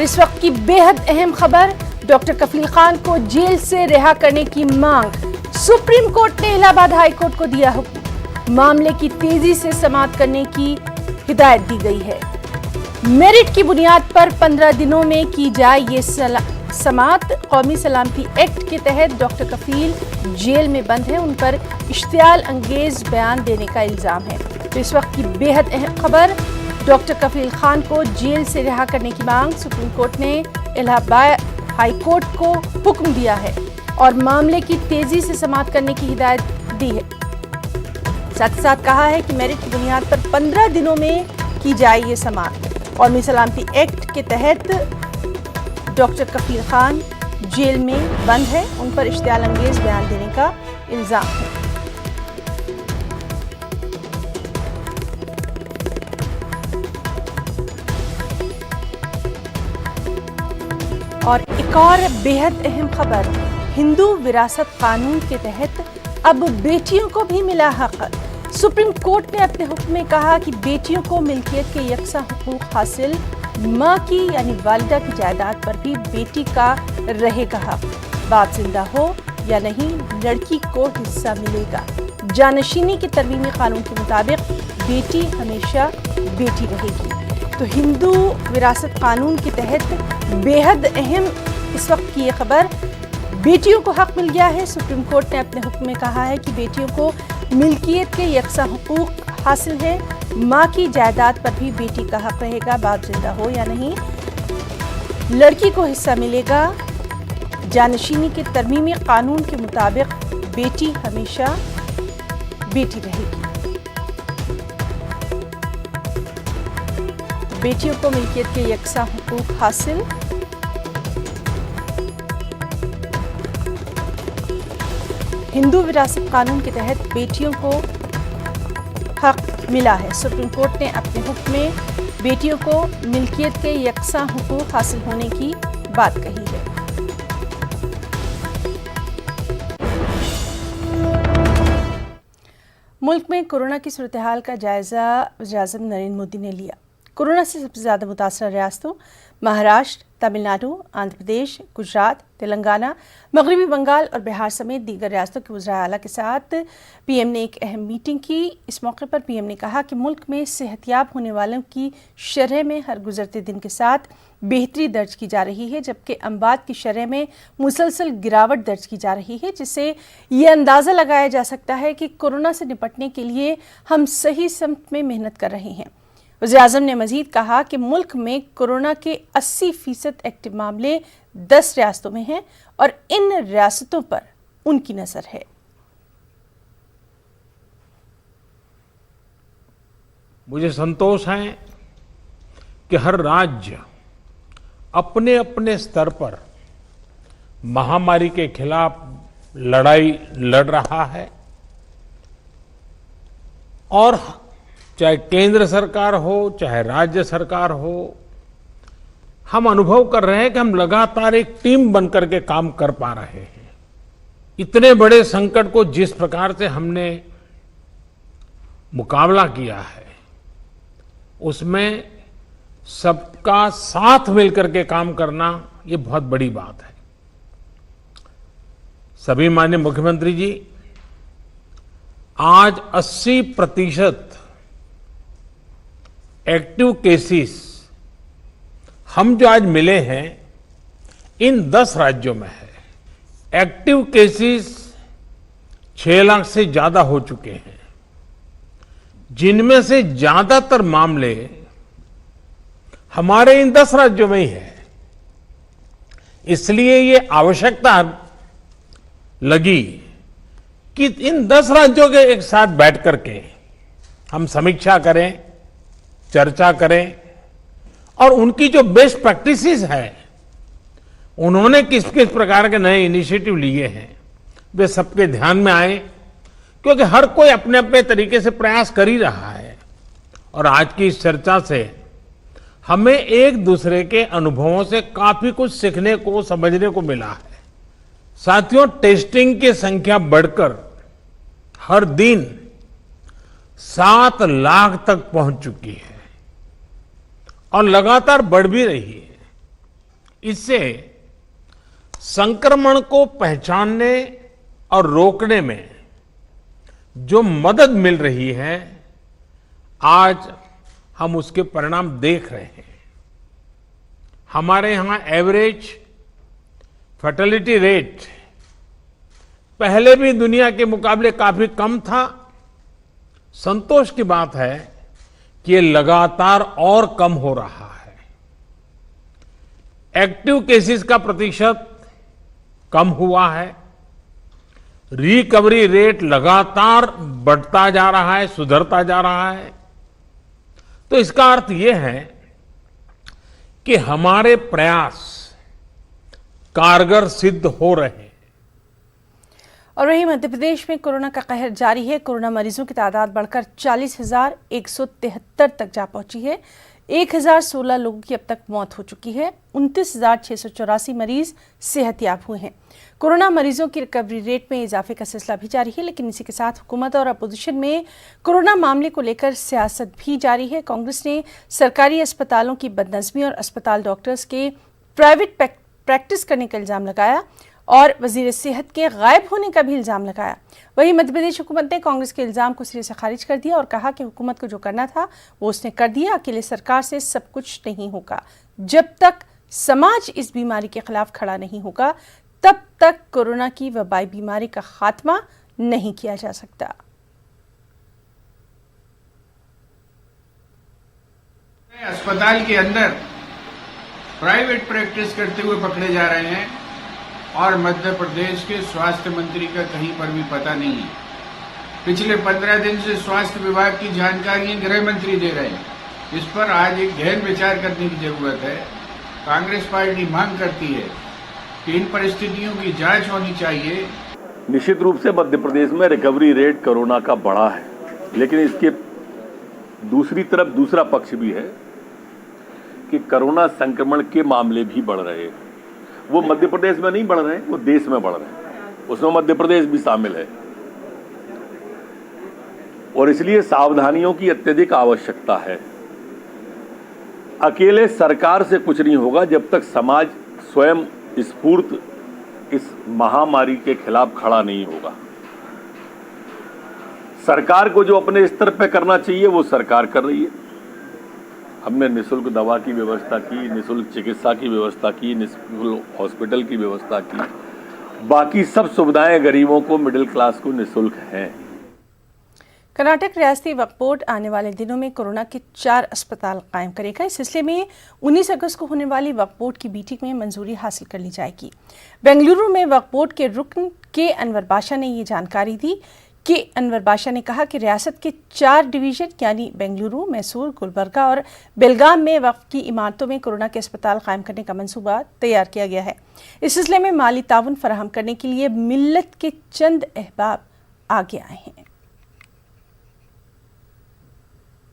और इस वक्त की बेहद अहम खबर, डॉक्टर कफील खान को जेल से रिहा करने की मांग। सुप्रीम कोर्ट ने इलाहाबाद हाई कोर्ट को दिया हुक्म। मामले की तेजी से समाअत करने की हिदायत दी गई है। मेरिट की बुनियाद पर 15 दिनों में की जाए ये समाअत। कौमी सलामती एक्ट के तहत डॉक्टर कफील जेल में बंद है, उन पर इश्तियाल अंगेज बयान देने का इल्जाम है। तो इस वक्त की बेहद अहम खबर, डॉक्टर कफील खान को जेल से रिहा करने की मांग। सुप्रीम कोर्ट ने इलाहाबाद हाई कोर्ट को हुक्म दिया है और मामले की तेजी से समाअत करने की हिदायत दी है। साथ ही साथ कहा है कि मेरिट की बुनियाद पर 15 दिनों में की जाए ये समाअत। कौमी सलामती एक्ट के तहत डॉक्टर कफील खान जेल में बंद है, उन पर इश्तियाल अंगेज बयान देने का इल्जाम है। और एक और बेहद अहम खबर, हिंदू विरासत कानून के तहत अब बेटियों को भी मिला हक। सुप्रीम कोर्ट ने अपने हुक्म में कहा कि बेटियों को मिल्कियत के यकसा हुकूक हासिल। मां की यानी वालिदा की जायदाद पर भी बेटी का रहेगा हक। बाप जिंदा हो या नहीं, लड़की को हिस्सा मिलेगा। जानशीनी के तरमीमी कानून के मुताबिक बेटी हमेशा बेटी रहेगी। तो हिंदू विरासत कानून के तहत बेहद अहम इस वक्त की ये खबर, बेटियों को हक मिल गया है। सुप्रीम कोर्ट ने अपने हुक्म में कहा है कि बेटियों को मिल्कियत के यकसा हुकूक हासिल है। मां की जायदाद पर भी बेटी का हक रहेगा, बाप जिंदा हो या नहीं, लड़की को हिस्सा मिलेगा। जानशीनी के तरमीमी कानून के मुताबिक बेटी हमेशा बेटी रहेगी। बेटियों को मिल्कियत के यकसा हुकूक हासिल। हिंदू विरासत कानून के तहत बेटियों को हक मिला है। सुप्रीम कोर्ट ने अपने हुक्म में बेटियों को मिल्कियत के यकसा हुकूक हासिल होने की बात कही है। मुल्क में कोरोना की सूरत हाल का जायजा वज़ीर-ए-आज़म नरेंद्र मोदी ने लिया। कोरोना से सबसे ज़्यादा मुतासर रियासतों महाराष्ट्र, तमिलनाडु, आंध्र प्रदेश, गुजरात, तेलंगाना, मगरबी बंगाल और बिहार समेत दीगर रियासतों के वज़राए आला के साथ पीएम ने एक अहम मीटिंग की। इस मौके पर पीएम ने कहा कि मुल्क में सेहतियाब होने वालों की शरह में हर गुजरते दिन के साथ बेहतरी दर्ज की जा रही है, जबकि अमवात की शरह में मुसलसल गिरावट दर्ज की जा रही है, जिससे ये अंदाज़ा लगाया जा सकता है कि कोरोना से निपटने के लिए हम सही समत में मेहनत कर रहे हैं। वज़ीर-ए-आज़म ने मजीद कहा कि मुल्क में कोरोना के 80% एक्टिव मामले 10 रियासतों में हैं और इन रियासतों पर उनकी नज़र है। मुझे संतोष है कि हर राज्य अपने अपने स्तर पर महामारी के खिलाफ लड़ाई लड़ रहा है और चाहे केंद्र सरकार हो चाहे राज्य सरकार हो, हम अनुभव कर रहे हैं कि हम लगातार एक टीम बनकर के काम कर पा रहे हैं। इतने बड़े संकट को जिस प्रकार से हमने मुकाबला किया है, उसमें सबका साथ मिलकर के काम करना ये बहुत बड़ी बात है। सभी माननीय मुख्यमंत्री जी, आज 80% एक्टिव केसेस हम जो आज मिले हैं इन 10 राज्यों में है। एक्टिव केसेस 6 लाख से ज्यादा हो चुके हैं, जिनमें से ज्यादातर मामले हमारे इन 10 राज्यों में ही है। इसलिए ये आवश्यकता लगी कि इन 10 राज्यों के एक साथ बैठ करके हम समीक्षा करें, चर्चा करें और उनकी जो बेस्ट प्रैक्टिसेस है, उन्होंने किस किस प्रकार के नए इनिशिएटिव लिए हैं, वे सबके ध्यान में आए, क्योंकि हर कोई अपने अपने तरीके से प्रयास कर ही रहा है। और आज की इस चर्चा से हमें एक दूसरे के अनुभवों से काफी कुछ सीखने को, समझने को मिला है। साथियों, टेस्टिंग की संख्या बढ़कर हर दिन 7 लाख तक पहुंच चुकी है और लगातार बढ़ भी रही है। इससे संक्रमण को पहचानने और रोकने में जो मदद मिल रही है, आज हम उसके परिणाम देख रहे हैं। हमारे यहां एवरेज फर्टिलिटी रेट पहले भी दुनिया के मुकाबले काफी कम था। संतोष की बात है कि ये लगातार और कम हो रहा है। एक्टिव केसेस का प्रतिशत कम हुआ है। रिकवरी रेट लगातार बढ़ता जा रहा है, सुधरता जा रहा है। तो इसका अर्थ यह है कि हमारे प्रयास कारगर सिद्ध हो रहे हैं। और वहीं मध्य प्रदेश में कोरोना का कहर जारी है। कोरोना मरीजों की तादाद बढ़कर 40,173 तक जा पहुंची है। 1,016 लोगों की अब तक मौत हो चुकी है। 29,684 मरीज सेहतयाब हुए हैं। कोरोना मरीजों की रिकवरी रेट में इजाफे का सिलसिला भी जारी है, लेकिन इसी के साथ हुकूमत और अपोजिशन में कोरोना मामले को लेकर सियासत भी जारी है। कांग्रेस ने सरकारी अस्पतालों की बदनज़मी और अस्पताल डॉक्टर्स के प्राइवेट प्रैक्टिस करने का इल्जाम लगाया और वजीर सेहत के गायब होने का भी इल्जाम लगाया। वहीं मध्य प्रदेश हुकूमत ने कांग्रेस के इल्जाम को सिरे से खारिज कर दिया और कहा कि हुकूमत को जो करना था वो उसने कर दिया। अकेले सरकार से सब कुछ नहीं होगा। जब तक समाज इस बीमारी के खिलाफ खड़ा नहीं होगा, तब तक कोरोना की वबाई बीमारी का खात्मा नहीं किया जा सकता। अस्पताल के अंदर प्राइवेट प्रैक्टिस करते हुए पकड़े जा रहे हैं और मध्य प्रदेश के स्वास्थ्य मंत्री का कहीं पर भी पता नहीं है। पिछले 15 दिन से स्वास्थ्य विभाग की जानकारी गृह मंत्री दे रहे हैं। इस पर आज एक गहन विचार करने की जरूरत है। कांग्रेस पार्टी मांग करती है कि इन परिस्थितियों की जांच होनी चाहिए। निश्चित रूप से मध्य प्रदेश में रिकवरी रेट कोरोना का बढ़ा है, लेकिन इसके दूसरी तरफ दूसरा पक्ष भी है कि कोरोना संक्रमण के मामले भी बढ़ रहे हैं। वो मध्य प्रदेश में नहीं बढ़ रहे हैं, वो देश में बढ़ रहे हैं। उसमें मध्य प्रदेश भी शामिल है और इसलिए सावधानियों की अत्यधिक आवश्यकता है। अकेले सरकार से कुछ नहीं होगा जब तक समाज स्वयं स्फूर्त इस महामारी के खिलाफ खड़ा नहीं होगा। सरकार को जो अपने स्तर पर करना चाहिए वो सरकार कर रही है। हमने निःशुल्क दवा की व्यवस्था की, निःशुल्क चिकित्सा की व्यवस्था की, निःशुल्क हॉस्पिटल की व्यवस्था की। बाकी सब सुविधाएं गरीबों को, मिडिल क्लास को निःशुल्क हैं। कर्नाटक रियासती वक्फ बोर्ड आने वाले दिनों में कोरोना के 4 अस्पताल कायम करेगा। इस सिलसिले में 19 अगस्त को होने वाली वक्फ बोर्ड की मीटिंग में मंजूरी हासिल कर ली जाएगी। बेंगलुरु में वक्फ बोर्ड के रुकन के अनवर बादशाह ने ये जानकारी दी कि अनवर बादशाह ने कहा कि रियासत के 4 डिवीजन यानी बेंगलुरु, मैसूर, गुलबर्गा और बेलगाम में वक्फ की इमारतों में कोरोना के अस्पताल कायम करने का मंसूबा तैयार किया गया है। इस सिलसिले में माली ताउन फराहम करने के लिए मिल्लत के चंद अहबाब आगे आए हैं।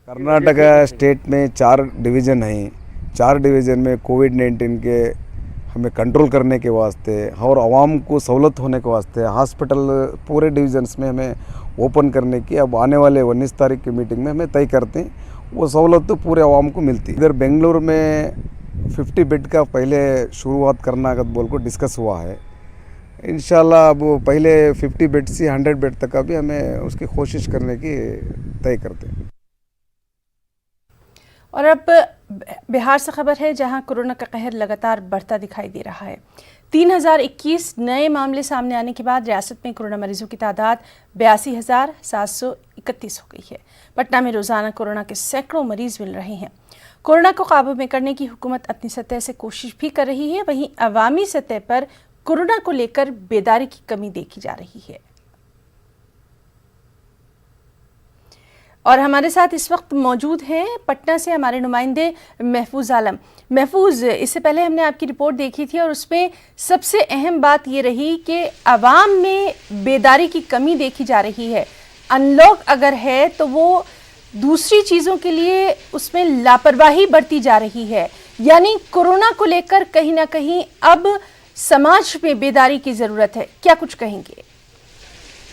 कर्नाटक स्टेट में 4 डिवीज़न हैं। 4 डिवीज़न में कोविड-19 के हमें कंट्रोल करने के वास्ते और आवाम को सहूलत होने के वास्ते हॉस्पिटल पूरे डिवीजन्स में हमें ओपन करने की अब आने वाले 19 तारीख की मीटिंग में हमें तय करते हैं। वो सहूलत तो पूरे आवाम को मिलती है। इधर बेंगलुरु में 50 बेड का पहले शुरुआत करना का बोल को डिस्कस हुआ है। इंशाल्लाह अब पहले 50 बेड से 100 बेड तक का भी हमें उसकी कोशिश करने की तय करते हैं। और अब बिहार से खबर है, जहां कोरोना का कहर लगातार बढ़ता दिखाई दे रहा है। 3021 नए मामले सामने आने के बाद रियासत में कोरोना मरीजों की तादाद 82,731 हो गई है। पटना में रोजाना कोरोना के सैकड़ों मरीज मिल रहे हैं। कोरोना को काबू में करने की हुकूमत अपनी सतह से कोशिश भी कर रही है, वहीं अवामी सतह पर कोरोना को लेकर बेदारी की कमी देखी जा रही है। और हमारे साथ इस वक्त मौजूद हैं पटना से हमारे नुमाइंदे महफूज आलम। महफूज, इससे पहले हमने आपकी रिपोर्ट देखी थी और उसमें सबसे अहम बात ये रही कि आवाम में बेदारी की कमी देखी जा रही है। अनलॉक अगर है तो वो दूसरी चीज़ों के लिए उसमें लापरवाही बरती जा रही है, यानी कोरोना को लेकर कहीं ना कहीं अब समाज में बेदारी की ज़रूरत है। क्या कुछ कहेंगे?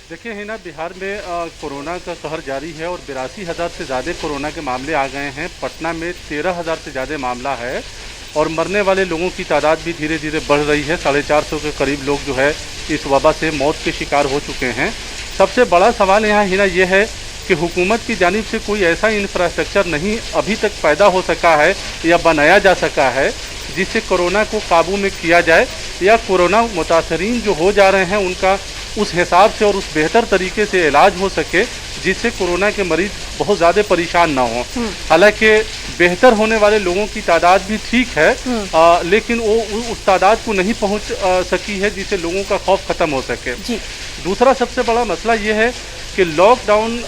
देखिए है ना, बिहार में कोरोना का कहर जारी है और 82,000 से ज़्यादा कोरोना के मामले आ गए हैं। पटना में 13,000 से ज़्यादा मामला है और मरने वाले लोगों की तादाद भी धीरे धीरे बढ़ रही है। 450 के करीब लोग जो है इस वबा से मौत के शिकार हो चुके हैं। सबसे बड़ा सवाल यहाँ हिना ये है कि हुकूमत की जानिब से कोई ऐसा इंफ्रास्ट्रक्चर नहीं अभी तक पैदा हो सका है या बनाया जा सका है जिससे कोरोना को काबू में किया जाए, या कोरोना मुतासरीन जो हो जा रहे हैं उनका उस हिसाब से और उस बेहतर तरीके से इलाज हो सके जिससे कोरोना के मरीज बहुत ज़्यादा परेशान ना हो। हालांकि बेहतर होने वाले लोगों की तादाद भी ठीक है, लेकिन वो उस तादाद को नहीं पहुंच सकी है जिससे लोगों का खौफ ख़त्म हो सके। दूसरा सबसे बड़ा मसला ये है कि लॉकडाउन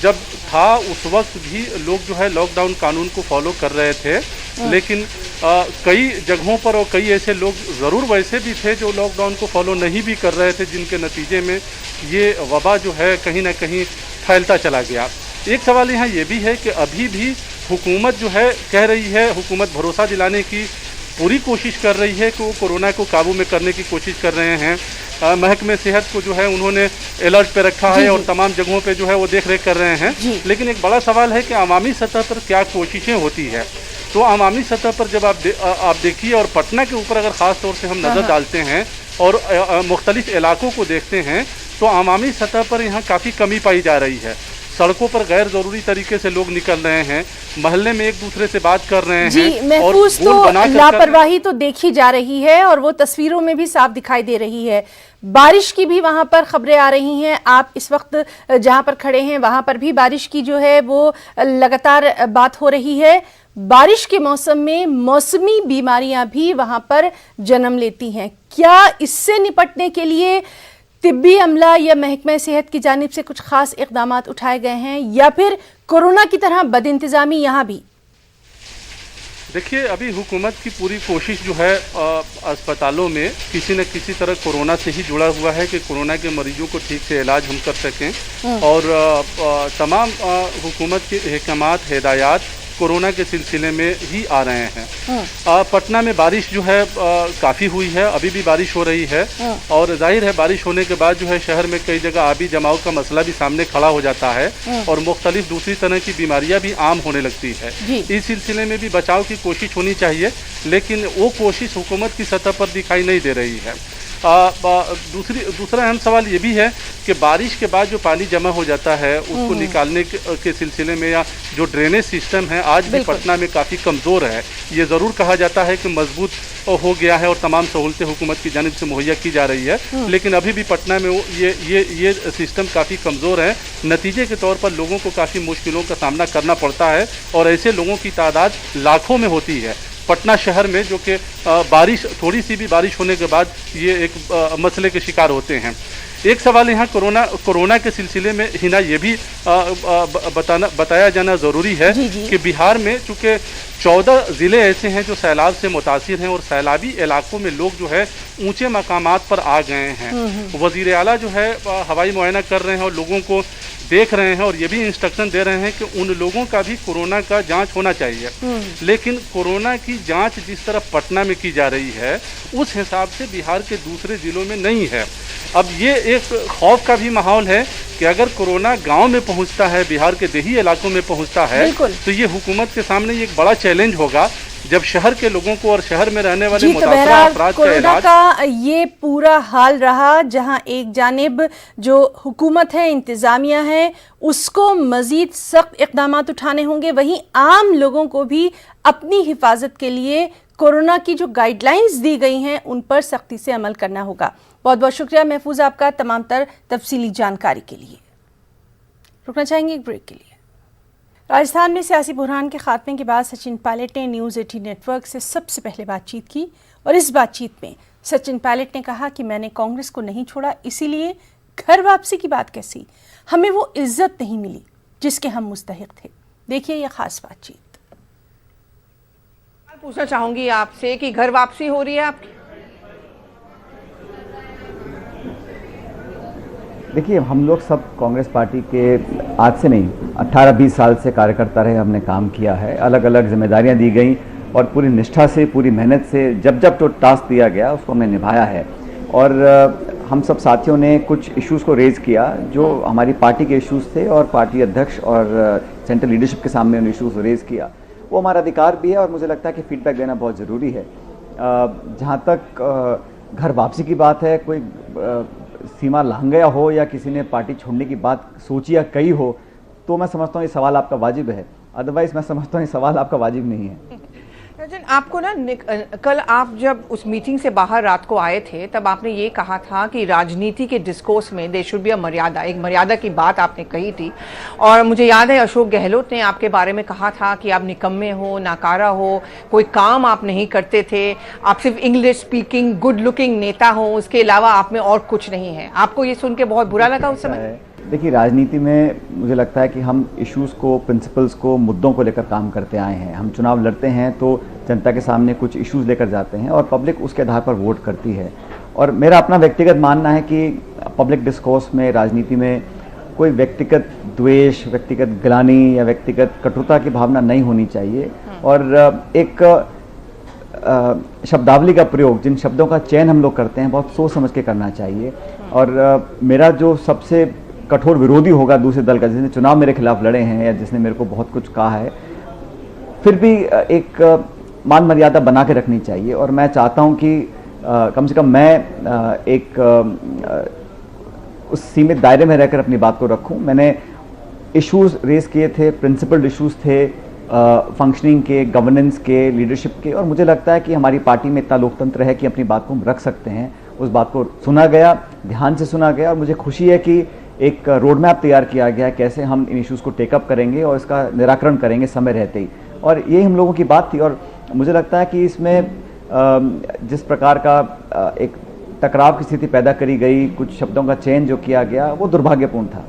जब था उस वक्त भी लोग जो है लॉकडाउन कानून को फॉलो कर रहे थे, लेकिन कई जगहों पर और कई ऐसे लोग ज़रूर वैसे भी थे जो लॉकडाउन को फॉलो नहीं भी कर रहे थे, जिनके नतीजे में ये वबा जो है कहीं ना कहीं फैलता चला गया। एक सवाल यहाँ ये भी है कि अभी भी हुकूमत जो है कह रही है, हुकूमत भरोसा दिलाने की पूरी कोशिश कर रही है कि वो कोरोना को काबू में करने की कोशिश कर रहे हैं। महकमे सेहत को जो है उन्होंने अलर्ट पे रखा है और तमाम जगहों पे जो है वो देख रेख कर रहे हैं। लेकिन एक बड़ा सवाल है कि अवामी सतह पर क्या कोशिशें होती है। तो अवामी सतह पर जब आप देखिए, और पटना के ऊपर अगर ख़ास तौर से हम नज़र डालते हैं और मुख्तलिफ इलाकों को देखते हैं तो अवामी सतह पर यहाँ काफ़ी कमी पाई जा रही है। सड़कों पर गैर ज़रूरी तरीके से लोग निकल रहे हैं, मोहल्ले में एक दूसरे से बात कर रहे हैं। महफूज तो लापरवाही तो देखी जा रही है और वो तस्वीरों में भी साफ दिखाई दे रही है। बारिश की भी वहां पर खबरें आ रही हैं। आप इस वक्त जहां पर खड़े हैं वहां पर भी बारिश की जो है वो लगातार बात हो रही है। बारिश के मौसम में मौसमी बीमारियां भी वहां पर जन्म लेती हैं। क्या इससे निपटने के लिए तिब्बी अमला या महकमा सेहत की जानिब से कुछ खास इकदाम उठाए गए हैं, या फिर कोरोना की तरह बदइंतजामी यहाँ भी? देखिए, अभी हुकूमत की पूरी कोशिश जो है अस्पतालों में किसी न किसी तरह कोरोना से ही जुड़ा हुआ है कि कोरोना के मरीजों को ठीक से इलाज हम कर सकें। और तमाम हुकूमत के अहकामात, हिदायत कोरोना के सिलसिले में ही आ रहे हैं। पटना में बारिश जो है काफ़ी हुई है, अभी भी बारिश हो रही है, और जाहिर है बारिश होने के बाद जो है शहर में कई जगह आबी जमाव का मसला भी सामने खड़ा हो जाता है और मुख्तलिफ दूसरी तरह की बीमारियां भी आम होने लगती है। इस सिलसिले में भी बचाव की कोशिश होनी चाहिए, लेकिन वो कोशिश हुकूमत की सतह पर दिखाई नहीं दे रही है। दूसरा अहम सवाल ये भी है कि बारिश के बाद जो पानी जमा हो जाता है उसको निकालने के सिलसिले में, या जो ड्रेनेज सिस्टम है आज भी पटना में काफ़ी कमज़ोर है। ये ज़रूर कहा जाता है कि मजबूत हो गया है और तमाम सहूलतें हुकूमत की जानिब से मुहैया की जा रही है, लेकिन अभी भी पटना में ये सिस्टम काफ़ी कमज़ोर है। नतीजे के तौर पर लोगों को काफ़ी मुश्किलों का सामना करना पड़ता है और ऐसे लोगों की तादाद लाखों में होती है पटना शहर में, जो कि बारिश, थोड़ी सी भी बारिश होने के बाद ये एक मसले के शिकार होते हैं। एक सवाल यहाँ कोरोना के सिलसिले में हिना ये भी बताया जाना ज़रूरी है कि बिहार में चूँकि 14 ज़िले ऐसे हैं जो सैलाब से मुतासिर हैं और सैलाबी इलाकों में लोग जो है ऊंचे मकामात पर आ गए हैं। वज़ीर आला जो है हवाई मुआयना कर रहे हैं और लोगों को देख रहे हैं और ये भी इंस्ट्रक्शन दे रहे हैं कि उन लोगों का भी कोरोना का जांच होना चाहिए। लेकिन कोरोना की जांच जिस तरह पटना में की जा रही है उस हिसाब से बिहार के दूसरे ज़िलों में नहीं है। अब ये एक खौफ का भी माहौल है कि अगर कोरोना गांव में पहुंचता है, बिहार के देही इलाकों में पहुंचता है, तो ये हुकूमत के सामने एक बड़ा चैलेंज होगा जब शहर के लोगों को और शहर में रहने वाले मुतासरा अफराद का इलाज। का ये पूरा हाल रहा, जहां एक जानिब जो हुकूमत है, इंतजामिया है, उसको मजीद सख्त इकदाम उठाने होंगे, वहीं आम लोगों को भी अपनी हिफाजत के लिए कोरोना की जो गाइडलाइंस दी गई हैं उन पर सख्ती से अमल करना होगा। बहुत बहुत शुक्रिया महफूज आपका तमाम तर तफसीली जानकारी के लिए। रुकना चाहेंगे एक ब्रेक के लिए। राजस्थान में सियासी बुरहान के खात्मे के बाद सचिन पायलट ने न्यूज़ 18 नेटवर्क से सबसे पहले बातचीत की और इस बातचीत में सचिन पायलट ने कहा कि मैंने कांग्रेस को नहीं छोड़ा, इसीलिए घर वापसी की बात कैसी, हमें वो इज्जत नहीं मिली जिसके हम मुस्तहिक थे। देखिए ये खास बातचीत। पूछना चाहूंगी आपसे कि घर वापसी हो रही है आपकी? देखिए, हम लोग सब कांग्रेस पार्टी के आज से नहीं 18-20 साल से कार्यकर्ता रहे, हमने काम किया है, अलग अलग जिम्मेदारियां दी गई और पूरी निष्ठा से, पूरी मेहनत से जब जब तो टास्क दिया गया उसको हमने निभाया है। और हम सब साथियों ने कुछ इश्यूज़ को रेज़ किया जो हमारी पार्टी के इश्यूज़ थे और पार्टी अध्यक्ष और सेंट्रल लीडरशिप के सामने उन इश्यूज़ को रेज़ किया वो हमारा अधिकार भी है और मुझे लगता है कि फीडबैक देना बहुत ज़रूरी है। जहाँ तक घर वापसी की बात है, कोई सीमा लांघ गया हो या किसी ने पार्टी छोड़ने की बात सोची या कही हो, तो मैं समझता हूँ ये सवाल आपका वाजिब है। अदरवाइज मैं समझता हूँ ये सवाल आपका वाजिब नहीं है। राजन, आपको ना कल आप जब उस मीटिंग से बाहर रात को आए थे तब आपने ये कहा था कि राजनीति के डिस्कोर्स में देयर शुड बी अ मर्यादा, एक मर्यादा की बात आपने कही थी। और मुझे याद है अशोक गहलोत ने आपके बारे में कहा था कि आप निकम्मे हो, नाकारा हो, कोई काम आप नहीं करते थे, आप सिर्फ इंग्लिश स्पीकिंग गुड लुकिंग नेता हो, उसके अलावा आप में और कुछ नहीं है। आपको ये सुन के बहुत बुरा लगा उस समय? देखिए, राजनीति में मुझे लगता है कि हम इश्यूज़ को, प्रिंसिपल्स को, मुद्दों को लेकर काम करते आए हैं। हम चुनाव लड़ते हैं तो जनता के सामने कुछ इश्यूज़ लेकर जाते हैं और पब्लिक उसके आधार पर वोट करती है। और मेरा अपना व्यक्तिगत मानना है कि पब्लिक डिस्कोर्स में, राजनीति में कोई व्यक्तिगत द्वेष, व्यक्तिगत गिलानी या व्यक्तिगत कटुता की भावना नहीं होनी चाहिए। और एक शब्दावली का प्रयोग, जिन शब्दों का चयन हम लोग करते हैं, बहुत सोच समझ के करना चाहिए। और मेरा जो सबसे कठोर विरोधी होगा दूसरे दल का, जिसने चुनाव मेरे खिलाफ लड़े हैं या जिसने मेरे को बहुत कुछ कहा है, फिर भी एक मान मर्यादा बना के रखनी चाहिए। और मैं चाहता हूं कि कम से कम मैं एक उस सीमित दायरे में रहकर अपनी बात को रखूं। मैंने इश्यूज रेज किए थे, प्रिंसिपल्ड इश्यूज थे, फंक्शनिंग के, गवर्नेंस के, लीडरशिप के, और मुझे लगता है कि हमारी पार्टी में इतना लोकतंत्र है कि अपनी बात को हम रख सकते हैं। उस बात को सुना गया, ध्यान से सुना गया, और मुझे खुशी है कि एक रोड मैप तैयार किया गया है कैसे हम इन इश्यूज़ को टेकअप करेंगे और इसका निराकरण करेंगे समय रहते ही। और ये हम लोगों की बात थी। और मुझे लगता है कि इसमें जिस प्रकार का एक टकराव की स्थिति पैदा करी गई, कुछ शब्दों का चयन जो किया गया, वो दुर्भाग्यपूर्ण था।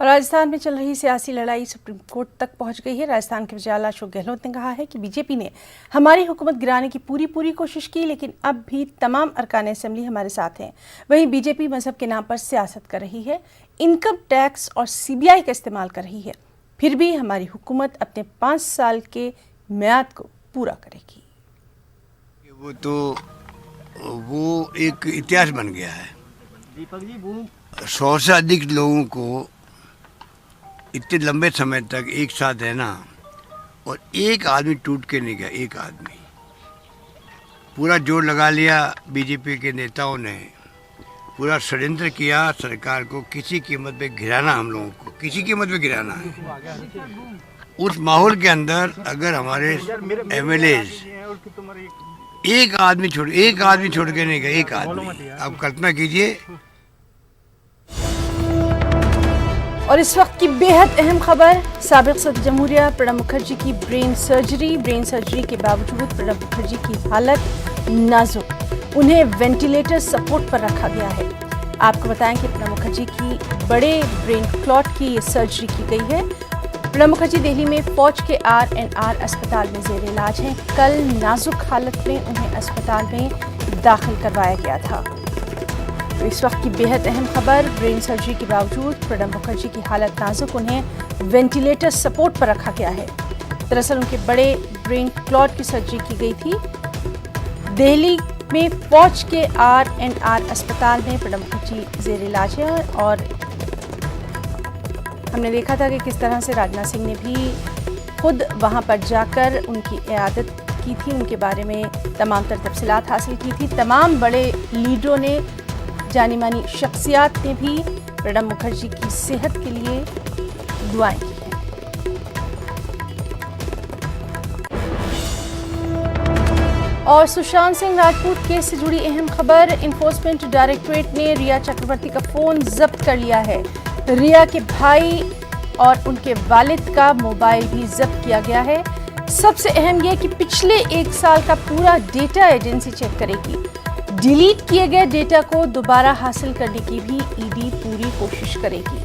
और राजस्थान में चल रही सियासी लड़ाई सुप्रीम कोर्ट तक पहुंच गई है। राजस्थान के वज़ीर अशोक गहलोत ने कहा है कि बीजेपी ने हमारी हुकूमत गिराने की पूरी कोशिश की, लेकिन अब भी तमाम अरकान असेंबली हमारे साथ हैं। वहीं बीजेपी मजहब के नाम पर सियासत कर रही है, इनकम टैक्स और सीबीआई का इस्तेमाल कर रही है, फिर भी हमारी हुकूमत अपने 5 साल के म्याद को पूरा करेगी। वो एक इतिहास बन गया है। 100 से अधिक लोगों को इतने लंबे समय तक एक साथ रहना, और एक आदमी टूट के नहीं गया। एक आदमी, पूरा जोर लगा लिया बीजेपी के नेताओं ने, पूरा षड्यंत्र किया सरकार को किसी कीमत पे गिराना, हम लोगों को किसी कीमत पे गिराना है। उस माहौल के अंदर अगर हमारे एमएलएज एक आदमी छोड़ के नहीं गए, एक आदमी, आप कल्पना कीजिए। और इस वक्त की बेहद अहम खबर, साबिक सदर जमहूरिया प्रणब मुखर्जी की ब्रेन सर्जरी के बावजूद प्रणब मुखर्जी की हालत नाजुक, उन्हें वेंटिलेटर सपोर्ट पर रखा गया है। आपको बताएं कि प्रणब मुखर्जी की बड़े ब्रेन क्लॉट की ये सर्जरी की गई है। प्रणब मुखर्जी दिल्ली में फौज के RNR अस्पताल में जेर इलाज हैं। कल नाजुक हालत में उन्हें अस्पताल में दाखिल करवाया गया था। तो इस वक्त की बेहद अहम खबर, ब्रेन सर्जरी के बावजूद प्रणब मुखर्जी की हालत नाजुक, उन्हें वेंटिलेटर सपोर्ट पर रखा गया है। दरअसल उनके बड़े ब्रेन क्लॉट की सर्जरी की गई थी। दिल्ली में फौज के RNR अस्पताल में प्रणब मुखर्जी जेर इलाज है। और हमने देखा था कि किस तरह से राजनाथ सिंह ने भी खुद वहां पर जाकर उनकी इयादत की थी, उनके बारे में तमाम तर तफसीलात हासिल की थी। तमाम बड़े लीडरों ने, जानी मानी शख्सियात ने भी प्रणब मुखर्जी की सेहत के लिए दुआएं की हैं। और सुशांत सिंह राजपूत केस से जुड़ी अहम खबर, इन्फोर्समेंट डायरेक्टरेट ने रिया चक्रवर्ती का फोन जब्त कर लिया है। रिया के भाई और उनके वालिद का मोबाइल भी जब्त किया गया है। सबसे अहम यह कि पिछले 1 साल का पूरा डेटा एजेंसी चेक करेगी। डिलीट किए गए डेटा को दोबारा हासिल करने की भी ईडी पूरी कोशिश करेगी।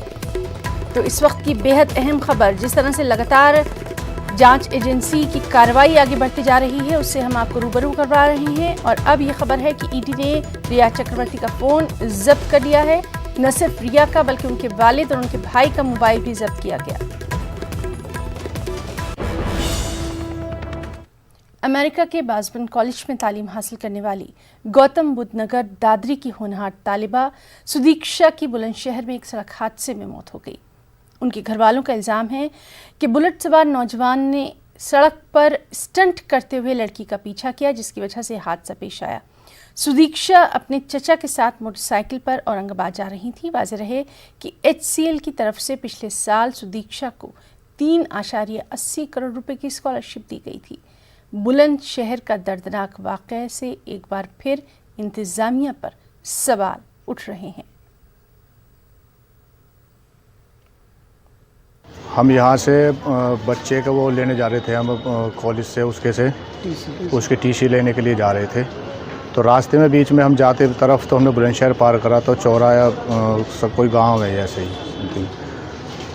तो इस वक्त की बेहद अहम खबर, जिस तरह से लगातार जांच एजेंसी की कार्रवाई आगे बढ़ती जा रही है, उससे हम आपको रूबरू करवा रहे हैं। और अब यह खबर है कि ईडी ने रिया चक्रवर्ती का फोन जब्त कर लिया है। न सिर्फ रिया का बल्कि उनके वालिद और उनके भाई का मोबाइल भी जब्त किया गया। अमेरिका के बासबन कॉलेज में तालीम हासिल करने वाली गौतम बुद्ध नगर दादरी की होनहार तालिबा सुदीक्षा की बुलंदशहर में एक सड़क हादसे में मौत हो गई। उनके घर वालों का इल्ज़ाम है कि बुलेट सवार नौजवान ने सड़क पर स्टंट करते हुए लड़की का पीछा किया, जिसकी वजह से हादसा पेश आया। सुदीक्षा अपने चचा के साथ मोटरसाइकिल पर औरंगाबाद जा रही थी। वाज़ेह रहे कि HCL की तरफ से पिछले साल सुदीक्षा को 3.80 करोड़ रुपए की स्कॉलरशिप दी गई थी। बुलंदशहर का दर्दनाक वाक़या से एक बार फिर इंतज़ामिया पर सवाल उठ रहे हैं। हम यहाँ से बच्चे का वो लेने जा रहे थे, हम कॉलेज से उसके टीसी लेने के लिए जा रहे थे। तो रास्ते में बीच में हम जाते तरफ तो हमने बुलंदशहर पार करा, तो चौराया सब कोई गांव है ऐसे ही।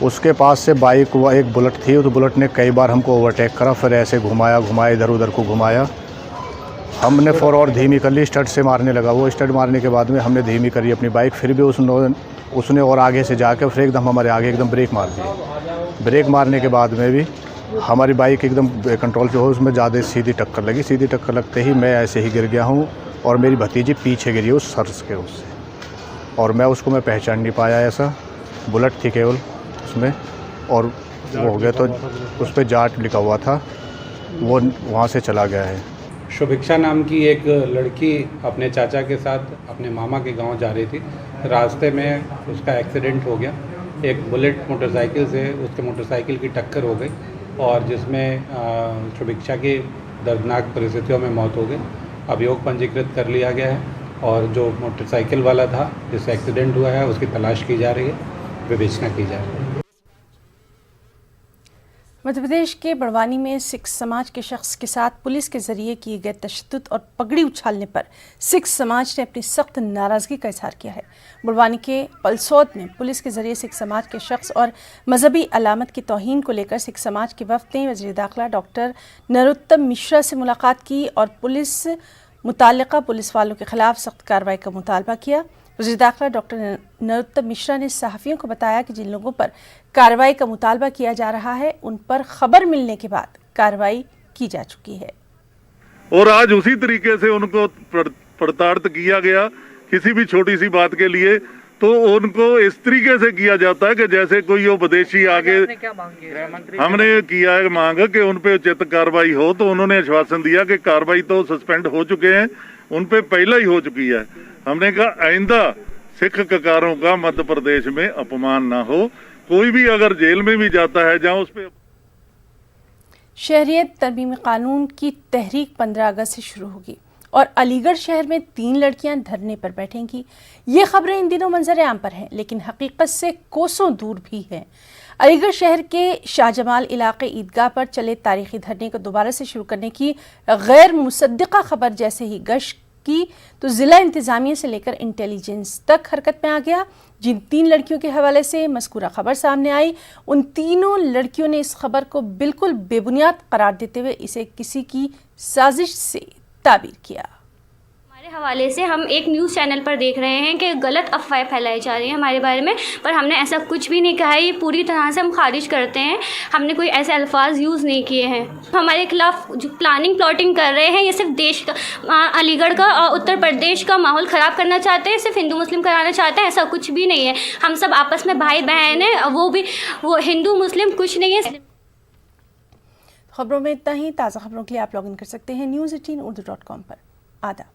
उसके पास से बाइक एक बुलेट थी, तो बुलेट ने कई बार हमको ओवरटेक करा, फिर ऐसे घुमाया इधर उधर को घुमाया। हमने फॉर और धीमी कर ली, स्टड से मारने लगा। वो स्टड मारने के बाद में हमने धीमी करी अपनी बाइक, फिर भी उसने और आगे से जाकर फिर एकदम हमारे आगे एकदम ब्रेक मार दी। ब्रेक मारने के बाद में भी हमारी बाइक एकदम कंट्रोल से हो, उसमें ज़्यादा सीधी टक्कर लगी। सीधी टक्कर लगते ही मैं ऐसे ही गिर गया हूँ और मेरी भतीजी पीछे गिरी उस सर्स के उससे, और मैं पहचान नहीं पाया। ऐसा बुलेट थी केवल उसमें, और वो हो गया तो उस पर जाट लिखा हुआ था, वो वहाँ से चला गया है। शुभिक्षा नाम की एक लड़की अपने चाचा के साथ अपने मामा के गांव जा रही थी। रास्ते में उसका एक्सीडेंट हो गया। एक बुलेट मोटरसाइकिल से उसके मोटरसाइकिल की टक्कर हो गई, और जिसमें शुभिक्षा की दर्दनाक परिस्थितियों में मौत हो गई। अभियोग पंजीकृत कर लिया गया है, और जो मोटरसाइकिल वाला था जिससे एक्सीडेंट हुआ है उसकी तलाश की जा रही है, विवेचना की जा रही है। मध्य प्रदेश के बड़वानी में सिख समाज के शख्स के साथ पुलिस के जरिए किए गए तशद्दुद और पगड़ी उछालने पर सिख समाज ने अपनी सख्त नाराज़गी का इजहार किया है। बड़वानी के पलसौद में पुलिस के जरिए सिख समाज के शख्स और मजहबी अलामत की तौहीन को लेकर सिख समाज के वफ़द ने वज़ीर दाखिला डॉक्टर नरोत्तम मिश्रा से मुलाकात की और मुताल्लिका पुलिस वालों के खिलाफ सख्त कार्रवाई का मुतालबा किया। वज़ीर दाखिला डॉक्टर नरोत्तम मिश्रा ने सहाफ़ियों को बताया कि जिन लोगों पर कार्रवाई का मुतालबा किया जा रहा है उन पर खबर मिलने के बाद कार्रवाई की जा चुकी है, और आज उसी तरीके से उनको प्रताड़ित किया गया। किसी भी छोटी सी बात के लिए तो उनको इस तरीके से किया जाता है कि जैसे कोई वो विदेशी आगे। हमने किया है मांग कि उन पे उचित कार्रवाई हो, तो उन्होंने आश्वासन दिया कि कार्रवाई तो सस्पेंड हो चुके हैं, उन पे पहले ही हो चुकी है। हमने कहा आइंदा सिख ककारों का मध्य प्रदेश में अपमान ना हो। कोई भी अगर जेल में भी जाता है जहां उस पे। शहरियत तरमीमी कानून की तहरीक 15 अगस्त से शुरू होगी और अलीगढ़ शहर में 3 लड़कियां धरने पर बैठेंगी। ये खबरें इन दिनों मंजर आम पर हैं, लेकिन हकीकत से कोसों दूर भी हैं। अलीगढ़ शहर के शाहजमाल इलाके ईदगाह पर चले तारीखी धरने को दोबारा से शुरू करने की गैर मुसद्दिका खबर जैसे ही गश्त की तो जिला इंतजामिया से लेकर इंटेलिजेंस तक हरकत में आ गया। जिन 3 लड़कियों के हवाले से मज़कूरा खबर सामने आई, उन तीनों लड़कियों ने इस खबर को बिल्कुल बेबुनियाद करार देते हुए इसे किसी की साजिश से ताबीर किया। हमारे हवाले से हम एक न्यूज़ चैनल पर देख रहे हैं कि गलत अफवाहें फैलाई जा रही हैं हमारे बारे में, पर हमने ऐसा कुछ भी नहीं कहा है। ये पूरी तरह से हम खारिज करते हैं। हमने कोई ऐसे अल्फाज यूज़ नहीं किए हैं। हमारे खिलाफ जो प्लाटिंग कर रहे हैं, ये सिर्फ देश का, अलीगढ़ का और उत्तर प्रदेश का माहौल ख़राब करना चाहते हैं, सिर्फ हिंदू मुस्लिम कराना चाहते हैं। ऐसा कुछ भी नहीं है। हम सब आपस में भाई बहन हैं, वो हिंदू मुस्लिम कुछ नहीं है। खबरों में इतना ही। ताज़ा खबरों के लिए आप लॉगिन कर सकते हैं news18urdu.com पर। आदाब।